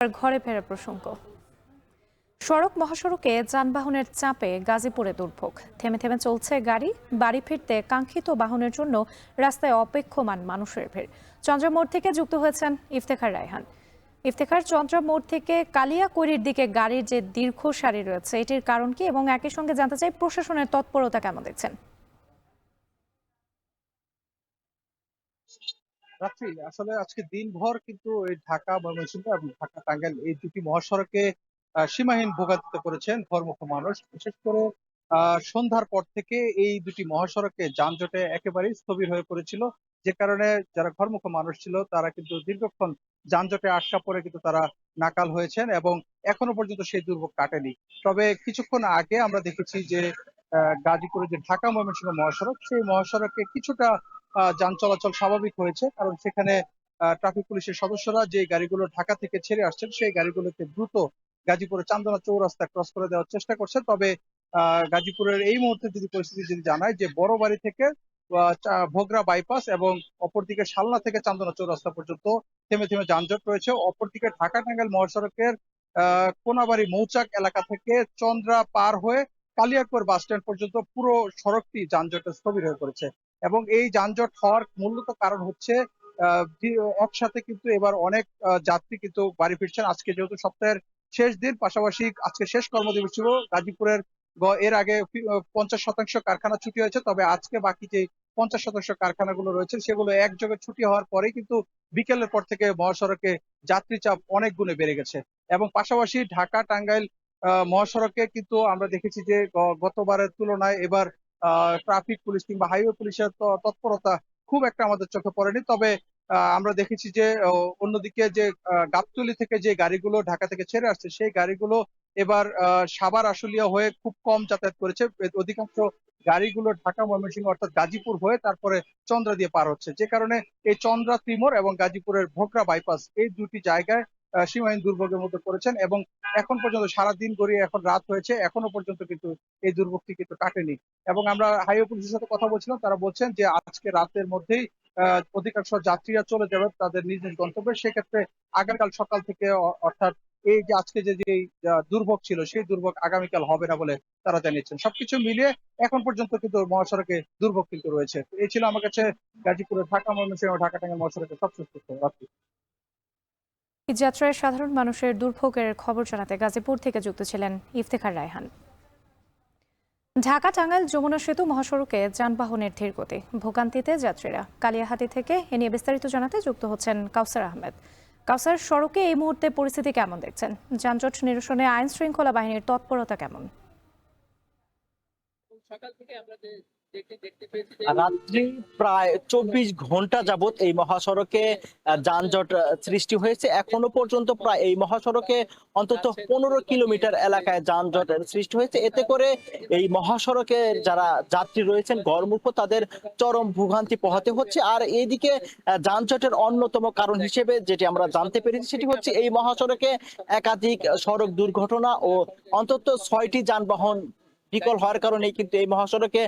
ঘরে ফেরার প্রসঙ্গ। সড়ক মহাসড়কে যানবাহনের চাপে গাজীপুরে দুর্ভোগ। থেমে থেমে চলছে গাড়ি। বাড়ি ফিরতে কাঙ্ক্ষিত বাহনের জন্য রাস্তায় অপেক্ষমান মানুষের ভিড়। চন্দ্রা মোড় থেকে যুক্ত হয়েছেন ইফতেখার রায়হান। ইফতেখার, চন্দ্রা মোড় থেকে কালিয়াকৈরির দিকে গাড়ির যে দীর্ঘ সারি রয়েছে, এটির কারণ কি এবং একই সঙ্গে জানতে চাই প্রশাসনের তৎপরতা কেমন দেখছেন? রাত্রি আসলে আজকে দিনভর কিন্তু এই ঢাকা ময়মনসিংহ এবং ঢাকা টাঙ্গাইল এই দুটি মহাসড়কে সীমাহীন ভোগান্তিতে পড়েছেন ঘরমুখো মানুষ। বিশেষ করে সন্ধ্যার পর থেকে এই দুটি মহাসড়কে যানজটে একেবারেই স্থবির হয়ে পড়েছিল, যে কারণে যারা ঘরমুখো মানুষ ছিল তারা কিন্তু দীর্ঘক্ষণ যানজটে আটকা পড়ে কিন্তু তারা নাকাল হয়েছেন এবং এখনো পর্যন্ত সেই দুর্ভোগ কাটেনি। তবে কিছুক্ষণ আগে আমরা দেখেছি যে গাজীপুরে যে ঢাকা ময়মনসিংহ মহাসড়ক, সেই মহাসড়কে কিছুটা যান চলাচল স্বাভাবিক হয়েছে, কারণ সেখানে ট্রাফিক পুলিশের সদস্যরা যে গাড়িগুলো ঢাকা থেকে ছেড়ে আসছেন সেই গাড়িগুলোকে দ্রুত গাজীপুরে চান্দনা চৌরাস্তা ক্রস করে দেওয়ার চেষ্টা করছে। তবে গাজীপুরের এই মুহূর্তে যদি পরিস্থিতি যদি জানায় যে বড় বাড়ি থেকে ভোগড়া বাইপাস এবং অপরদিকে শালনা থেকে চান্দনা চৌরাস্তা পর্যন্ত থেমে থেমে যানজট রয়েছে। অপরদিকে ঢাকা টাঙ্গাইল মহাসড়কের কোনাবাড়ি মৌচাক এলাকা থেকে চন্দ্রা পার হয়ে কালিয়াকৈর বাস স্ট্যান্ড পর্যন্ত পুরো সড়কটি যানজটে স্থবির হয়ে পড়েছে। এবং এই যানজট হওয়ার মূলত কারণ হচ্ছে একসাথে কিন্তু এবার অনেক যাত্রী কিন্তু বাড়ি ফিরছেন। আজকে যেহেতু সপ্তাহের শেষ দিন, পাশাপাশি আজকে শেষ কর্মদিবস ছিল গাজীপুরের। এর আগে 50% কারখানা ছুটি হয়েছে, তবে আজকে বাকি যে 50% কারখানাগুলো রয়েছে সেগুলো একযোগে ছুটি হওয়ার পরে কিন্তু বিকেলের পর থেকে মহাসড়কে যাত্রী চাপ অনেক গুণে বেড়ে গেছে। এবং পাশাপাশি ঢাকা টাঙ্গাইল মহাসড়কে কিন্তু আমরা দেখেছি যে গতবারের তুলনায় এবার ট্রাফিক পুলিশ কিংবা হাইওয়ে পুলিশের তৎপরতা খুব একটা আমাদের চোখে পড়েনি। তবে আমরা দেখেছি যে অন্যদিকে যে গাবতলী থেকে যে গাড়িগুলো ঢাকা থেকে ছেড়ে আসছে সেই গাড়িগুলো এবার সাভার আশুলিয়া হয়ে খুব কম যাতায়াত করেছে। অধিকাংশ গাড়িগুলো ঢাকা ময়মনসিংহ অর্থাৎ গাজীপুর হয়ে তারপরে চন্দ্রা দিয়ে পার হচ্ছে, যে কারণে এই চন্দ্রা ত্রিমোর এবং গাজীপুরের ভোগড়া বাইপাস এই দুটি জায়গায় সীমাহীন দুর্ভোগের মধ্যে পড়েছেন। এবং এখন পর্যন্ত সারাদিন গড়িয়ে এখন রাত হয়েছে, এখনো পর্যন্ত কিন্তু এই দুর্ভোগটি কিন্তু কাটেনি। এবং আমরা হাইওয়ে পুলিশের সাথে কথা বলছিলাম, তারা বলছেন যে আজকে রাতের মধ্যেই অধিকাংশ যাত্রীরা চলে যাবে তাদের নিজ নিজ গন্তব্যে। সেক্ষেত্রে আগামীকাল সকাল থেকে অর্থাৎ এই যে আজকে যে দুর্ভোগ ছিল সেই দুর্ভোগ আগামীকাল হবে না বলে তারা জানিয়েছেন। সবকিছু মিলিয়ে এখন পর্যন্ত কিন্তু মহাসড়কে দুর্ভোগ কিন্তু রয়েছে। এই ছিল আমার কাছে গাজীপুরের ঢাকা ময়মনসিংহ ঢাকা টাঙ্গাইল মহাসড়কের সবচেয়ে তথ্য। যাত্রায় সাধারণ মানুষের দুর্ভোগের খবর জানাতে গাজীপুর থেকে যুক্ত ছিলেন ইফতেখার রায়হান। ঢাকা টাঙ্গাইল যমুনা সেতু মহাসড়কে যানবাহনের ধীর গতি, ভোগান্তিতে যাত্রীরা। কালিয়াহাটি থেকে এ নিয়ে বিস্তারিত জানাতে যুক্ত হচ্ছেন কাউসার আহমেদ। কাউসার, সড়কে এই মুহূর্তে পরিস্থিতি কেমন দেখছেন? যানজট নিরসনে আইন শৃঙ্খলা বাহিনীর তৎপরতা কেমন? রাত্রি প্রায় 24 ঘন্টা যাবত এই মহাসড়কে যানজট সৃষ্টি হয়েছে। এখনো পর্যন্ত প্রায় এই মহাসড়কে অন্তত 15 কিলোমিটার এলাকায় যানজট সৃষ্টি হয়েছে। এতে করে এই মহাসড়কে যারা যাত্রী রয়েছেন গড়মুখ তাদের চরম ভোগান্তি পোহাতে হচ্ছে। আর এইদিকে যানজটের অন্যতম কারণ হিসেবে যেটি আমরা জানতে পেরেছি সেটি হচ্ছে এই মহাসড়কে একাধিক সড়ক দুর্ঘটনা ও অন্তত 6টি যানবাহন বিকল হওয়ার কারণে কিন্তু এই মহাসড়কে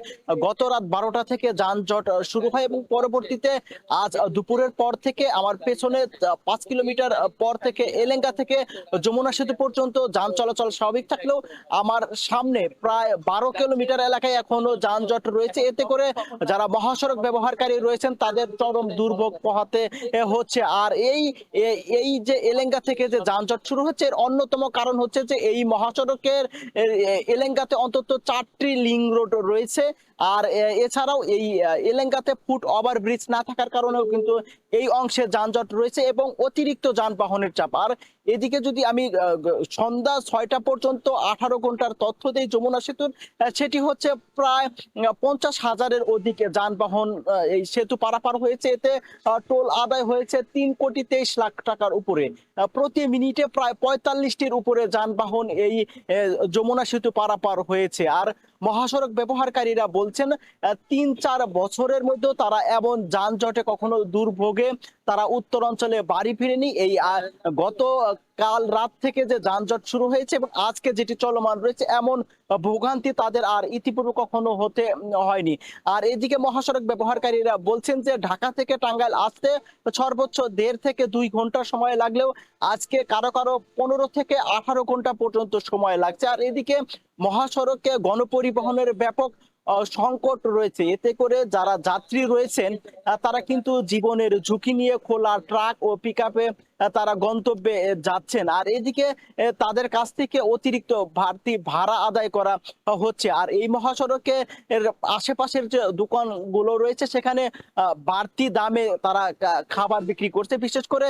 গত রাত 12টা থেকে যানজট শুরু হয় এবং পরবর্তীতে আজ দুপুরের পর থেকে আমার পেছনে 5 কিলোমিটার পর থেকে এলেঙ্গা থেকে যমুনা সেতু পর্যন্ত যান চলাচল স্বাভাবিক থাকলেও আমার সামনে প্রায় 12 কিলোমিটার এলাকায় এখনো যানজট রয়েছে। এতে করে যারা মহাসড়ক ব্যবহারকারী রয়েছেন তাদের চরম দুর্ভোগ পোহাতে হচ্ছে। আর এই যে এলেঙ্গা থেকে যে যানজট শুরু হচ্ছে এর অন্যতম কারণ হচ্ছে যে এই মহাসড়কের এলেঙ্গাতে অন্তত 4টি লিংক রোড রয়েছে। আর এছাড়াও এই এলেঙ্গাতে ফুট ওভার ব্রিজ না থাকার কারণেও কিন্তু এই অংশে যানজট রয়েছে এবং অতিরিক্ত যানবাহনের চাপ। আর এদিকে যদি আমি সন্ধ্যা 6টা পর্যন্ত 18 ঘন্টার তথ্য দেই যমুনা সেতুর, সেটি হচ্ছে প্রায় 50,000-এর অধিক যানবাহন এই সেতু পারাপার হয়েছে। এতে টোল আদায় হয়েছে 3,23,00,000 টাকার উপরে। প্রতি মিনিটে প্রায় 45টির উপরে যানবাহন এই যমুনা সেতু পারাপার হয়েছে। আর মহাসড়ক ব্যবহারকারীরা বলছেন 3-4 বছরের মধ্যে তারা এমন যানজটে কখনো দুর্ভোগে তারা উত্তরাঞ্চলে বাড়ি ফিরেনি। এই গত কাল রাত থেকে যে যানজট শুরু হয়েছে এবং আজকে যেটি চলমান রয়েছে, এমন ভোগান্তি তাদের আর ইতিপূর্বে কখনো হতে হয়নি। আর এদিকে মহাসড়ক ব্যবহারকারীরা বলছেন যে ঢাকা থেকে টাঙ্গাইল আসতে সর্বোচ্চ 1.5 থেকে 2 ঘন্টা সময় লাগলেও আজকে কারো কারো 15 থেকে 18 ঘন্টা পর্যন্ত সময় লাগছে। আর এদিকে মহাসড়কে গণপরিবহনের ব্যাপক সংকট রয়েছে। এতে করে যারা যাত্রী রয়েছেন তারা কিন্তু জীবনের ঝুঁকি নিয়ে খোলা ট্রাক ও পিকআপে তারা গন্তব্যে যাচ্ছেন। আর এদিকে তাদের কাছ থেকে অতিরিক্ত বাড়তি ভাড়া আদায় করা হচ্ছে। আর এই মহাসড়কে এর আশেপাশের যে দোকানগুলো রয়েছে সেখানে বাড়তি দামে তারা খাবার বিক্রি করছে। বিশেষ করে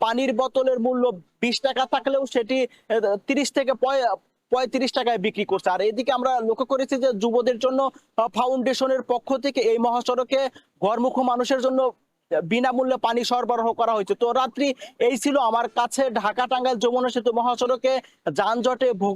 পানির বোতলের মূল্য 20 টাকা থাকলেও সেটি 30 থেকে 35 টাকায় বিক্রি করছে। আর এদিকে আমরা লক্ষ্য করেছি যে যুবদের জন্য ফাউন্ডেশনের পক্ষ থেকে এই মহাসড়কে ঘরমুখো মানুষের জন্য বিনামূল্যে পানি সরবরাহ করা হয়েছে। তো রাত্রি এই ছিল আমার কাছে ঢাকা টাঙ্গাইল যমুনা সেতু মহাসড়কে যানজটে